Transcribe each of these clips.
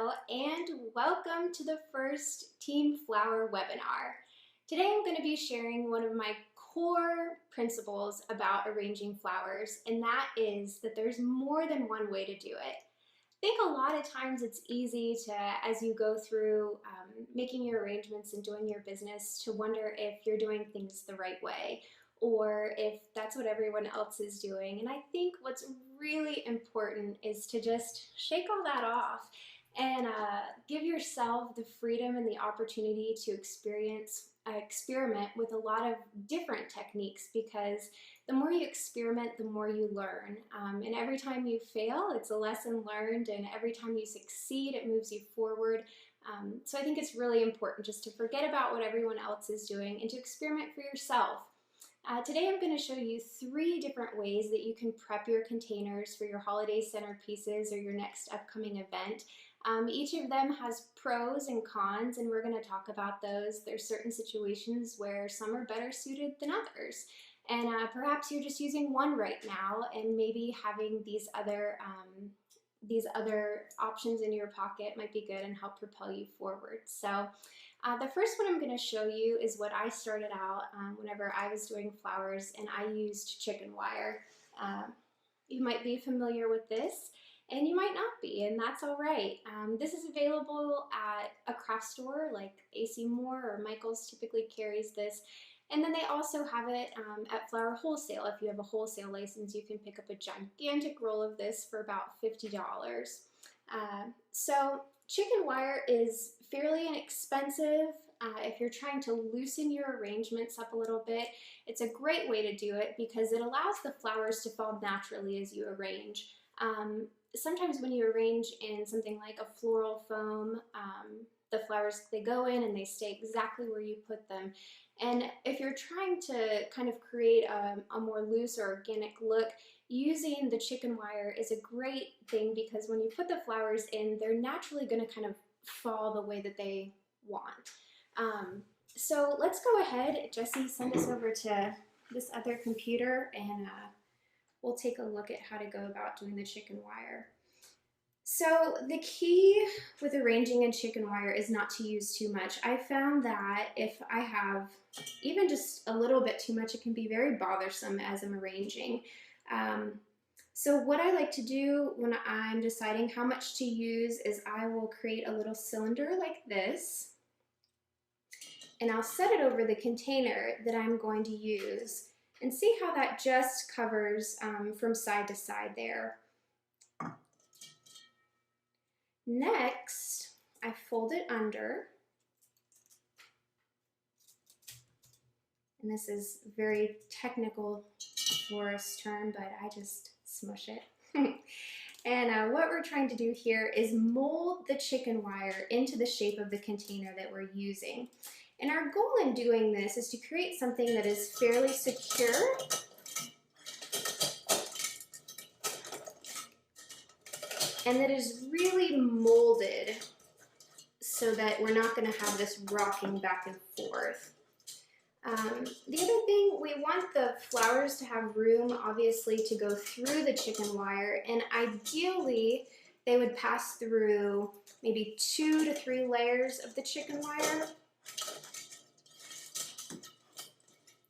Floral, and welcome to the first Team Flower webinar. Today I'm going to be sharing one of my core principles about arranging flowers, and that is that there's more than one way to do it. I think a lot of times it's easy to, as you go through making your arrangements and doing your business, to wonder if you're doing things the right way or if that's what everyone else is doing. And I think what's really important is to just shake all that off and give yourself the freedom and the opportunity to experiment with a lot of different techniques, because the more you experiment, the more you learn. And every time you fail, it's a lesson learned, and every time you succeed, it moves you forward. So I think it's really important just to forget about what everyone else is doing and to experiment for yourself. Today I'm going to show you 3 different ways that you can prep your containers for your holiday centerpieces or your next upcoming event. Each of them has pros and cons, and we're going to talk about those. There's certain situations where some are better suited than others, and perhaps you're just using one right now, and maybe having these other options in your pocket might be good and help propel you forward. So the first one I'm going to show you is what I started out whenever I was doing flowers, and I used chicken wire. You might be familiar with this, and you might not be, and that's all right. This is available at a craft store like AC Moore or Michael's typically carries this. And then they also have it at Flower Wholesale. If you have a wholesale license, you can pick up a gigantic roll of this for about $50. So chicken wire is fairly inexpensive. If you're trying to loosen your arrangements up a little bit, it's a great way to do it because it allows the flowers to fall naturally as you arrange. Sometimes when you arrange in something like a floral foam, the flowers, they go in and they stay exactly where you put them. And if you're trying to kind of create a more loose or organic look, using the chicken wire is a great thing because when you put the flowers in, they're naturally going to kind of fall the way that they want. So let's go ahead. Jesse, send us over to this other computer, and we'll take a look at how to go about doing the chicken wire. So the key with arranging in chicken wire is not to use too much. I found that if I have even just a little bit too much, it can be very bothersome as I'm arranging. So what I like to do when I'm deciding how much to use is I will create a little cylinder like this, and I'll set it over the container that I'm going to use and see how that just covers from side to side there. Next, I fold it under, and this is a very technical florist term, but I just smush it. And what we're trying to do here is mold the chicken wire into the shape of the container that we're using. And our goal in doing this is to create something that is fairly secure and that is really molded so that we're not going to have this rocking back and forth. The other thing, we want the flowers to have room, obviously, to go through the chicken wire, and ideally they would pass through maybe 2 to 3 layers of the chicken wire.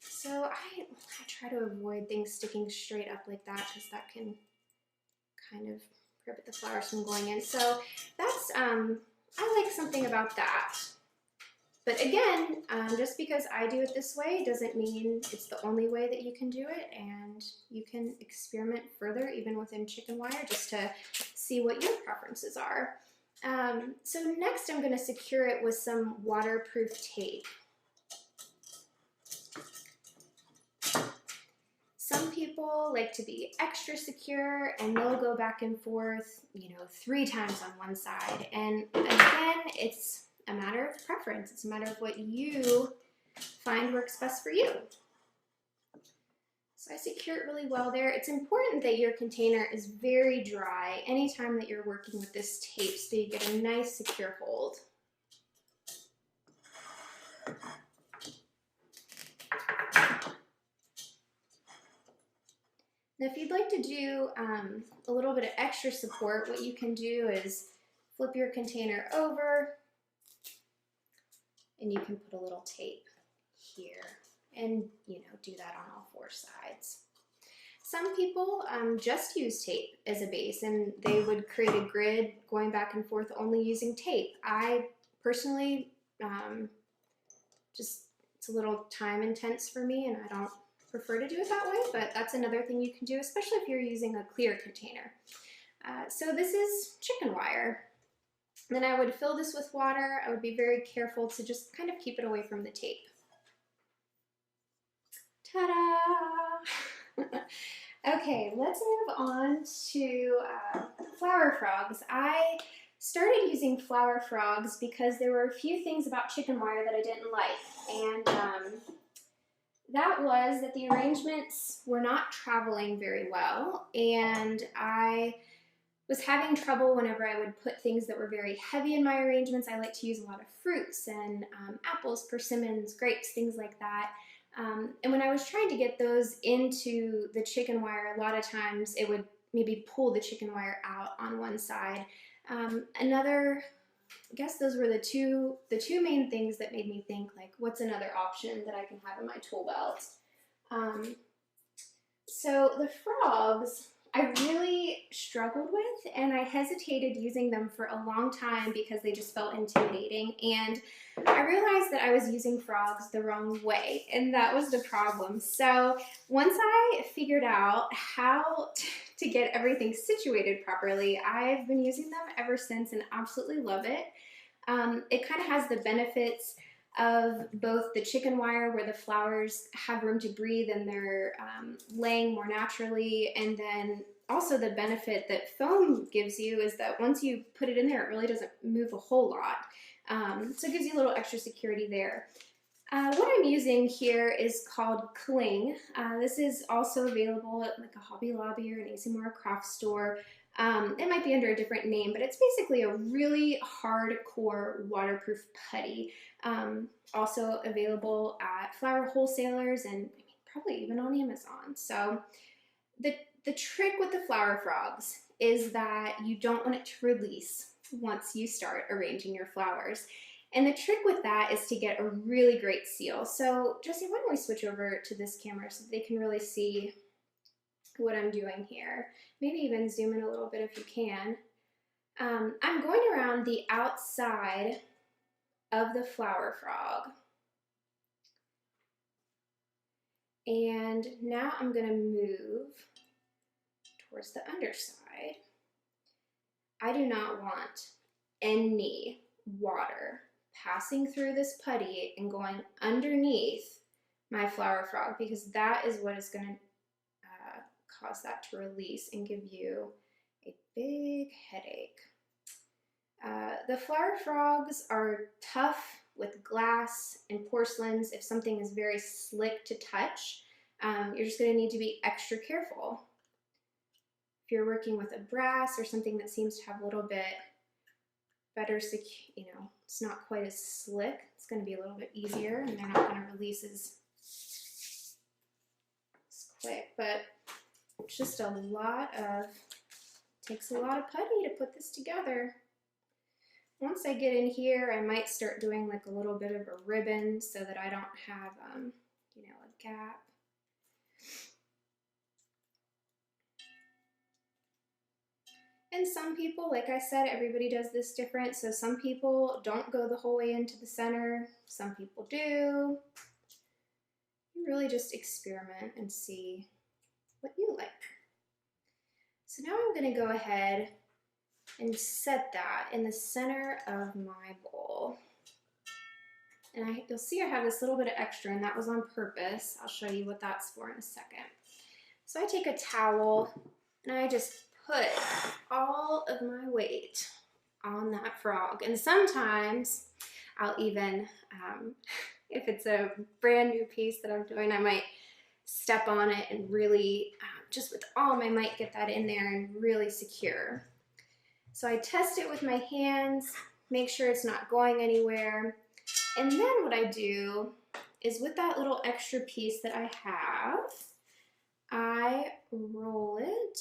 So I try to avoid things sticking straight up like that because that can kind of prevent the flowers from going in. So that's, I like something about that. But again, just because I do it this way doesn't mean it's the only way that you can do it, and you can experiment further even within chicken wire just to see what your preferences are. So next I'm going to secure it with some waterproof tape. Some people like to be extra secure, and they'll go back and forth, 3 times on one side. And again, it's a matter of preference. It's a matter of what you find works best for you. So I secure it really well there. It's important that your container is very dry anytime that you're working with this tape so you get a nice secure hold. Now, if you'd like to do a little bit of extra support, what you can do is flip your container over, and you can put a little tape here and, you know, do that on all four sides. Some people just use tape as a base, and they would create a grid going back and forth only using tape. I personally it's a little time intense for me, and I don't prefer to do it that way, but that's another thing you can do, especially if you're using a clear container. So this is chicken wire. Then I would fill this with water. I would be very careful to just kind of keep it away from the tape. Ta-da! Okay, let's move on to flower frogs. I started using flower frogs because there were a few things about chicken wire that I didn't like, and that was that the arrangements were not traveling very well, and I was having trouble whenever I would put things that were very heavy in my arrangements. I like to use a lot of fruits and apples, persimmons, grapes, things like that. And when I was trying to get those into the chicken wire, a lot of times it would maybe pull the chicken wire out on one side. I guess those were the two main things that made me think, like, what's another option that I can have in my tool belt? So the frogs I really struggled with, and I hesitated using them for a long time because they just felt intimidating, and I realized that I was using frogs the wrong way, and that was the problem. So once I figured out how to get everything situated properly, I've been using them ever since and absolutely love it. It kind of has the benefits of both the chicken wire, where the flowers have room to breathe and they're laying more naturally, and then also the benefit that foam gives you is that once you put it in there, it really doesn't move a whole lot. So it gives you a little extra security there. What I'm using here is called Cling. This is also available at like a Hobby Lobby or an ASMR craft store. It might be under a different name, but it's basically a really hardcore waterproof putty. Also available at flower wholesalers and probably even on Amazon. So the trick with the flower frogs is that you don't want it to release once you start arranging your flowers. And the trick with that is to get a really great seal. So Jesse, why don't we switch over to this camera so they can really see what I'm doing here. Maybe even zoom in a little bit if you can. I'm going around the outside of the flower frog. And now I'm going to move towards the underside. I do not want any water passing through this putty and going underneath my flower frog, because that is what is going to cause that to release and give you a big headache. The flower frogs are tough with glass and porcelains. If something is very slick to touch, you're just going to need to be extra careful. If you're working with a brass or something that seems to have a little bit better, it's not quite as slick, it's going to be a little bit easier, and they're not going to release as quick. But it's just takes a lot of putty to put this together. Once I get in here, I might start doing like a little bit of a ribbon so that I don't have, a gap. And some people, like I said, everybody does this different. So some people don't go the whole way into the center. Some people do. You really just experiment and see what you like. So now I'm going to go ahead and set that in the center of my bowl. And you'll see I have this little bit of extra, and that was on purpose. I'll show you what that's for in a second. So I take a towel and I just put all of my weight on that frog. And sometimes I'll even, if it's a brand new piece that I'm doing, I might step on it and really, just with all my might, get that in there and really secure. So I test it with my hands, make sure it's not going anywhere. And then what I do is, with that little extra piece that I have, I roll it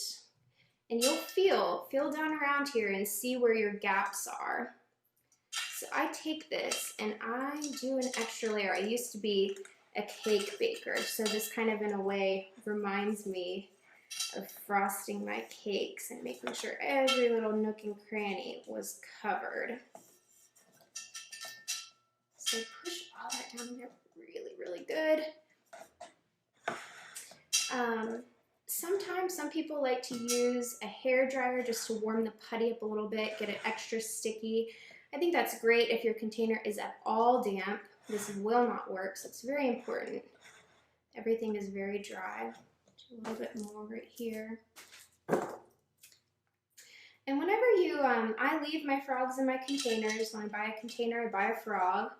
And you'll feel down around here and see where your gaps are. So I take this and I do an extra layer. I used to be a cake baker, so this kind of in a way reminds me of frosting my cakes and making sure every little nook and cranny was covered. So push all that down there really, really good. Sometimes some people like to use a hair dryer just to warm the putty up a little bit, get it extra sticky. I think that's great if your container is at all damp. This will not work, so it's very important. Everything is very dry. A little bit more right here. And whenever you, I leave my frogs in my containers. When I buy a container, I buy a frog.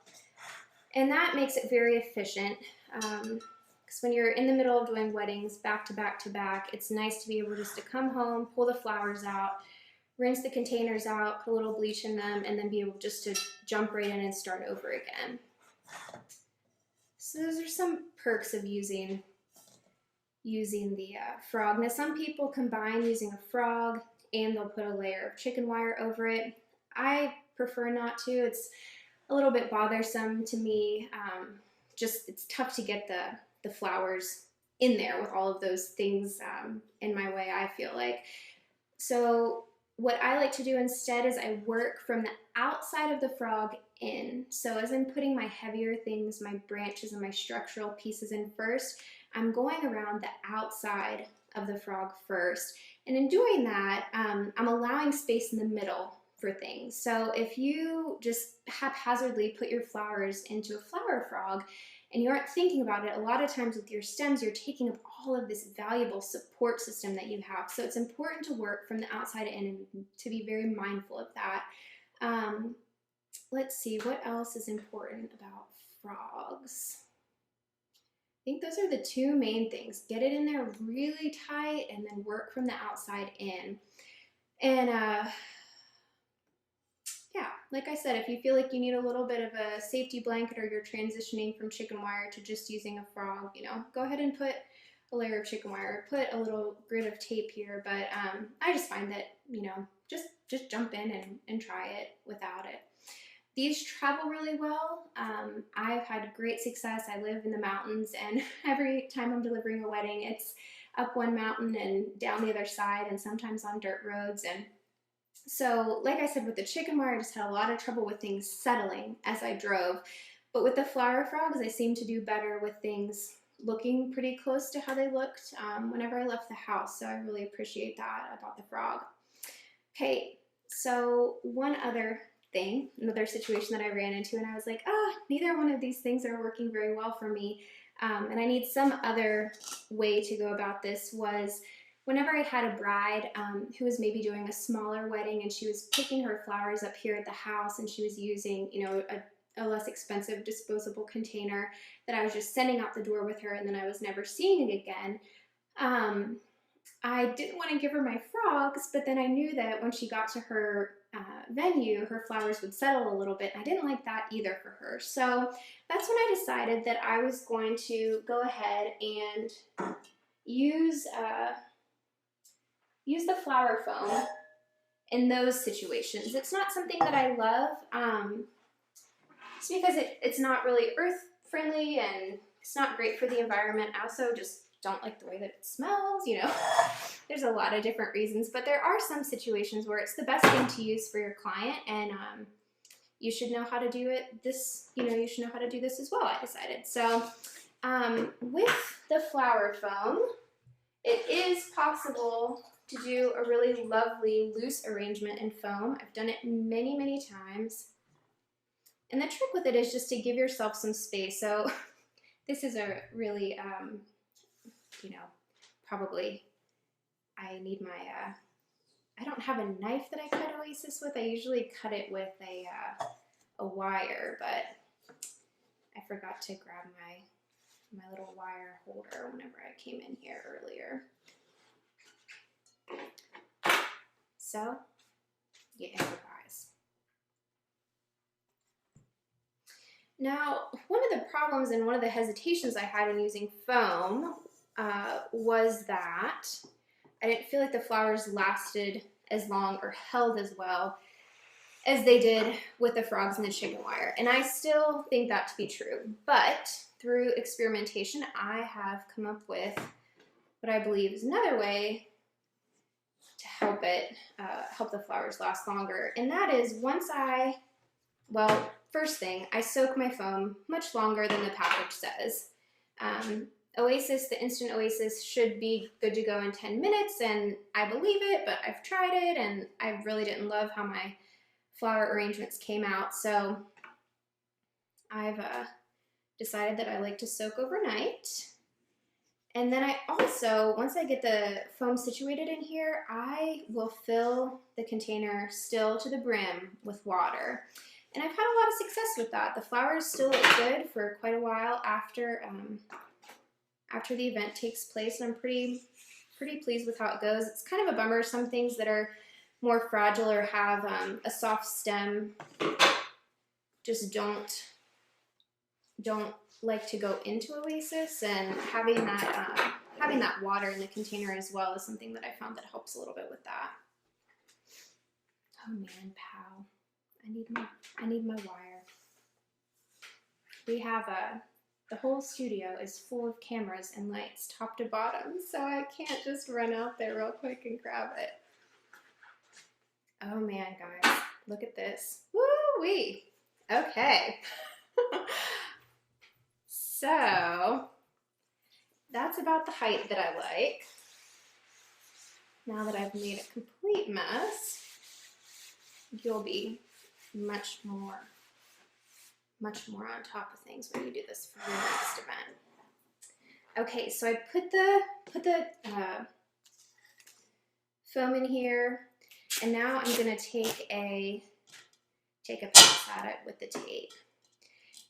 And that makes it very efficient. Because when you're in the middle of doing weddings, back to back to back, it's nice to be able just to come home, pull the flowers out, rinse the containers out, put a little bleach in them, and then be able just to jump right in and start over again. So those are some perks of using the frog. Now some people combine using a frog and they'll put a layer of chicken wire over it. I prefer not to. It's a little bit bothersome to me. Just it's tough to get the flowers in there with all of those things in my way, I feel like. So what I like to do instead is I work from the outside of the frog in. So as I'm putting my heavier things, my branches and my structural pieces in first, I'm going around the outside of the frog first. And in doing that, I'm allowing space in the middle for things. So if you just haphazardly put your flowers into a flower frog and you aren't thinking about it, a lot of times with your stems, you're taking up all of this valuable support system that you have. So it's important to work from the outside in and to be very mindful of that. Let's see, what else is important about frogs? I think those are the two main things. Get it in there really tight and then work from the outside in. And yeah, like I said, if you feel like you need a little bit of a safety blanket or you're transitioning from chicken wire to just using a frog, you know, go ahead and put a layer of chicken wire, put a little grid of tape here, but I just find that, you know, just jump in and try it without it. These travel really well. I've had great success. I live in the mountains, and every time I'm delivering a wedding, it's up one mountain and down the other side, and sometimes on dirt roads. And so, like I said, with the chicken wire, I just had a lot of trouble with things settling as I drove. But with the flower frogs, I seem to do better with things looking pretty close to how they looked whenever I left the house. So I really appreciate that about the frog. Okay, so one other thing, another situation that I ran into, and I was like, neither one of these things are working very well for me, and I need some other way to go about this. Was whenever I had a bride who was maybe doing a smaller wedding and she was picking her flowers up here at the house and she was using, you know, a less expensive disposable container that I was just sending out the door with her and then I was never seeing again. I didn't want to give her my frogs, but then I knew that when she got to her venue, her flowers would settle a little bit. I didn't like that either for her. So that's when I decided that I was going to go ahead and use the flower foam in those situations. It's not something that I love. It's because it's not really earth friendly and it's not great for the environment. I also just don't like the way that it smells, you know. There's a lot of different reasons, but there are some situations where it's the best thing to use for your client, and you should know how to do it. You should know how to do this as well, I decided. So with the flower foam, it is possible to do a really lovely loose arrangement in foam. I've done it many, many times. And the trick with it is just to give yourself some space. So this is a really, probably I need my, I don't have a knife that I cut Oasis with. I usually cut it with a wire, but I forgot to grab my little wire holder whenever I came in here earlier. So, you improvise. Now, one of the problems and one of the hesitations I had in using foam was that I didn't feel like the flowers lasted as long or held as well as they did with the frogs and the chicken wire. And I still think that to be true. But through experimentation, I have come up with what I believe is another way to help the flowers last longer. And that is first thing, I soak my foam much longer than the package says. Oasis, the Instant Oasis, should be good to go in 10 minutes, and I believe it, but I've tried it, and I really didn't love how my flower arrangements came out, so I've decided that I like to soak overnight. And then I also, once I get the foam situated in here, I will fill the container still to the brim with water. And I've had a lot of success with that. The flowers still look good for quite a while after the event takes place, and I'm pretty pleased with how it goes. It's kind of a bummer. Some things that are more fragile or have a soft stem just don't like to go into Oasis, and having that water in the container as well is something that I found that helps a little bit with that. Oh man, pal, I need my wire. We have the whole studio is full of cameras and lights top to bottom, so I can't just run out there real quick and grab it. Oh man, guys, look at this. Woo-wee. Okay. So that's about the height that I like. Now that I've made a complete mess, you'll be much more on top of things when you do this for your next event. Okay, so I put the foam in here, and now I'm gonna take a pass at it with the tape.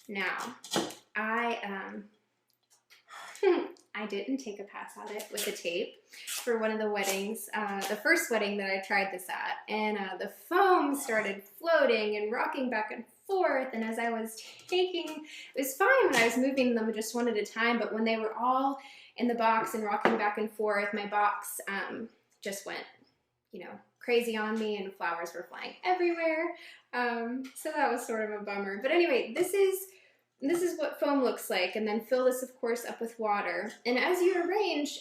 Now, I didn't take a pass at it with the tape for one of the weddings, the first wedding that I tried this at, and the foam started floating and rocking back and forth, and as I was it was fine when I was moving them just one at a time, but when they were all in the box and rocking back and forth, my box just went, crazy on me, and flowers were flying everywhere, so that was sort of a bummer. But anyway, this is what foam looks like, and then fill this, of course, up with water. And as you arrange,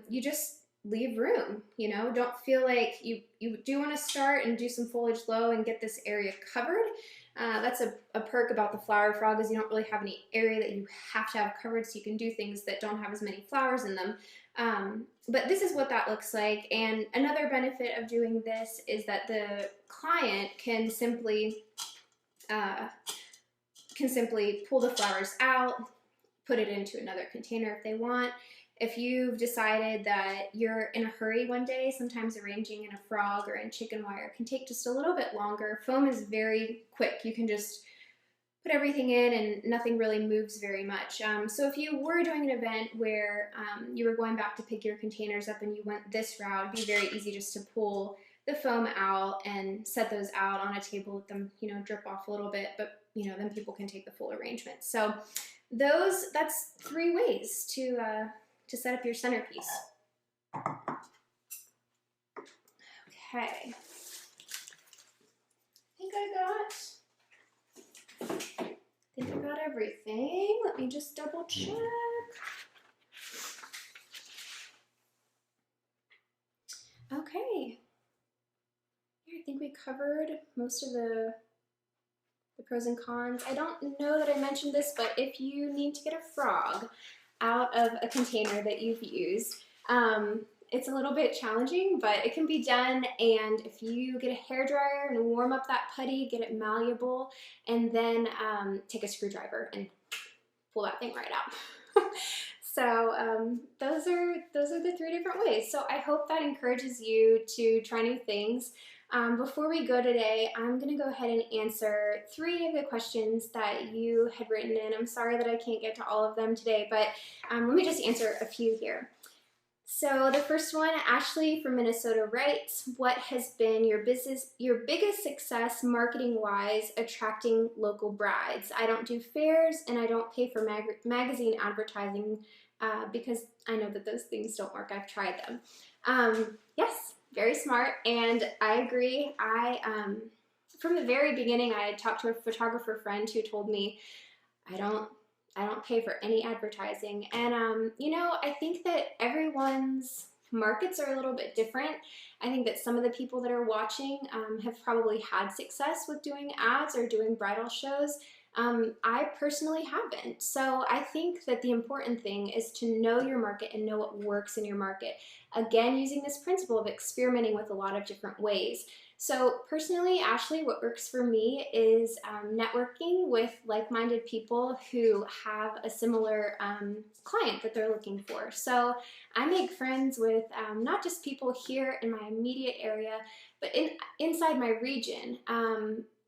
you just leave room, don't feel like you do want to start and do some foliage low and get this area covered. That's a perk about the flower frog, is you don't really have any area that you have to have covered, so you can do things that don't have as many flowers in them. But this is what that looks like. And another benefit of doing this is that the client can simply pull the flowers out, put it into another container if they want. If you've decided that you're in a hurry one day, sometimes arranging in a frog or in chicken wire can take just a little bit longer. Foam is very quick. You can just put everything in and nothing really moves very much. So if you were doing an event where you were going back to pick your containers up and you went this route, it'd be very easy just to pull the foam out and set those out on a table, let them, drip off a little bit, but then people can take the full arrangement. So that's 3 ways to set up your centerpiece. Okay. I think I got everything. Let me just double check. Okay. Yeah, I think we covered most of the pros and cons. I don't know that I mentioned this, but if you need to get a frog out of a container that you've used, it's a little bit challenging, but it can be done. And if you get a hairdryer and warm up that putty, get it malleable, and then take a screwdriver and pull that thing right out. So those are the 3 different ways. So I hope that encourages you to try new things. Before we go today, I'm going to go ahead and answer 3 of the questions that you had written in. I'm sorry that I can't get to all of them today, but let me just answer a few here. So the first one, Ashley from Minnesota writes, what has been your biggest success marketing-wise attracting local brides? I don't do fairs and I don't pay for magazine advertising because I know that those things don't work. I've tried them. Yes, very smart, and I agree. From the very beginning, I had talked to a photographer friend who told me I don't I don't pay for any advertising. And I think that everyone's markets are a little bit different. I think that some of the people that are watching have probably had success with doing ads or doing bridal shows. I personally haven't. So I think that the important thing is to know your market and know what works in your market. Again, using this principle of experimenting with a lot of different ways. So personally, Ashley, what works for me is networking with like-minded people who have a similar client that they're looking for. So I make friends with not just people here in my immediate area, but inside my region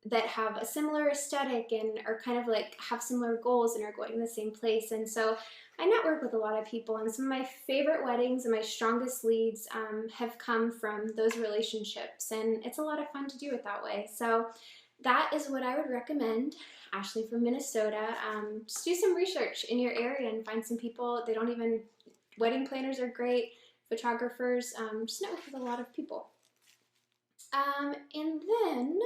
that have a similar aesthetic and are kind of like have similar goals and are going to the same place. And so I network with a lot of people, and some of my favorite weddings and my strongest leads have come from those relationships, and it's a lot of fun to do it that way. So that is what I would recommend. Ashley from Minnesota, just do some research in your area and find some people. They don't even, wedding planners are great, photographers, just network with a lot of people. And then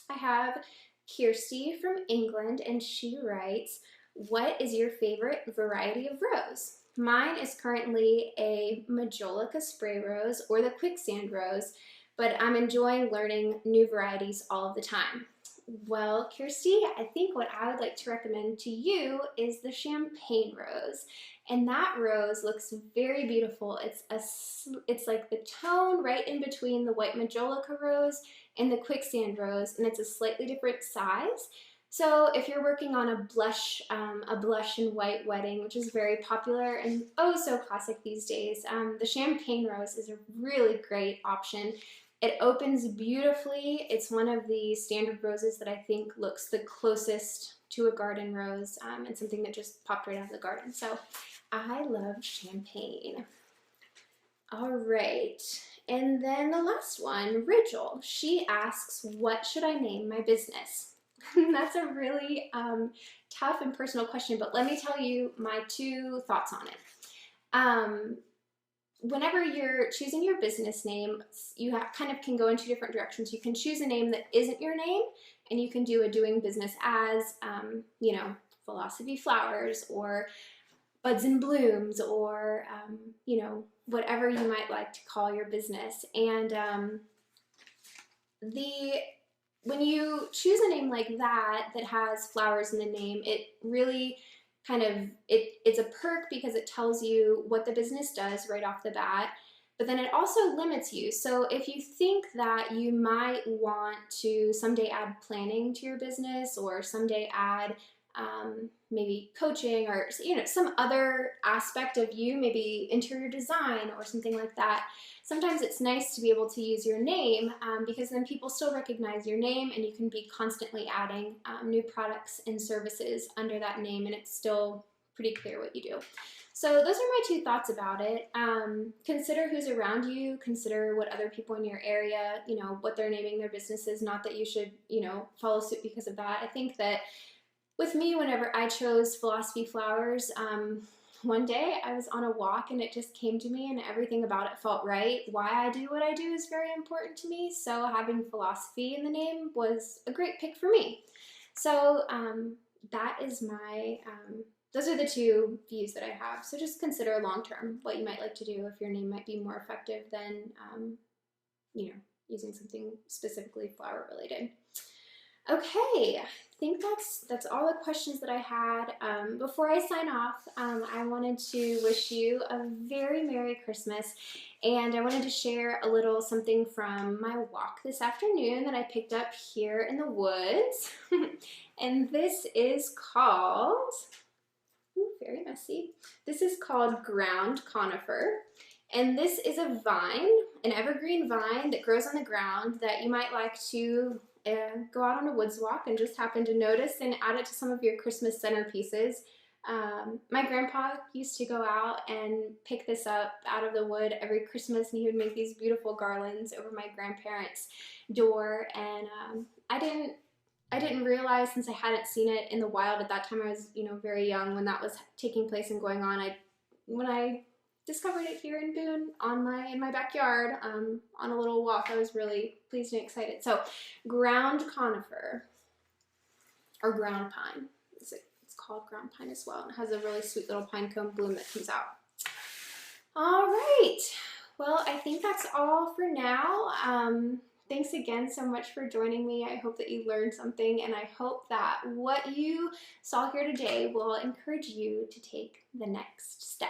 I have Kirsty from England, and she writes, what is your favorite variety of rose? Mine is currently a Majolica spray rose or the quicksand rose, but I'm enjoying learning new varieties all of the time. Well, Kirsty, I think what I would like to recommend to you is the champagne rose. And that rose looks very beautiful. It's like the tone right in between the white Majolica rose and the quicksand rose, and it's a slightly different size. So if you're working on a blush and white wedding, which is very popular and oh so classic these days, the champagne rose is a really great option. It opens beautifully. It's one of the standard roses that I think looks the closest to a garden rose and something that just popped right out of the garden. So I love champagne. All right, and then the last one, Rachel. She asks, what should I name my business? That's a really tough and personal question, but let me tell you my 2 thoughts on it. Whenever you're choosing your business name, you kind of can go in 2 different directions. You can choose a name that isn't your name, and you can do a doing business as, Philosophy Flowers or Buds and Blooms or, whatever you might like to call your business. And when you choose a name like that has flowers in the name, it really kind of, it's a perk because it tells you what the business does right off the bat, but then it also limits you. So if you think that you might want to someday add planning to your business or someday add maybe coaching or some other aspect of you, maybe interior design or something like that, sometimes it's nice to be able to use your name because then people still recognize your name and you can be constantly adding new products and services under that name, and it's still pretty clear what you do. So those are my 2 thoughts about it. Consider who's around you, consider what other people in your area, what they're naming their businesses. Not that you should, follow suit because of that. I think that with me, whenever I chose Philosophy Flowers, one day I was on a walk and it just came to me and everything about it felt right. Why I do what I do is very important to me, so having philosophy in the name was a great pick for me. So that is my, those are the 2 views that I have. So just consider long-term what you might like to do if your name might be more effective than, using something specifically flower related. Okay, I think that's all the questions that I had. Before I sign off, I wanted to wish you a very Merry Christmas, and I wanted to share a little something from my walk this afternoon that I picked up here in the woods. And this is called, very messy, this is called ground conifer. And this is a vine, an evergreen vine that grows on the ground that you might like to go out on a woods walk and just happen to notice and add it to some of your Christmas centerpieces. My grandpa used to go out and pick this up out of the wood every Christmas, and he would make these beautiful garlands over my grandparents' door. And I didn't realize, since I hadn't seen it in the wild at that time. I was very young when that was taking place and going on. When I discovered it here in Boone in my backyard on a little walk. I was really pleased and excited. So ground conifer, or ground pine. It's called ground pine as well. And it has a really sweet little pine cone bloom that comes out. All right, well, I think that's all for now. Thanks again so much for joining me. I hope that you learned something, and I hope that what you saw here today will encourage you to take the next step.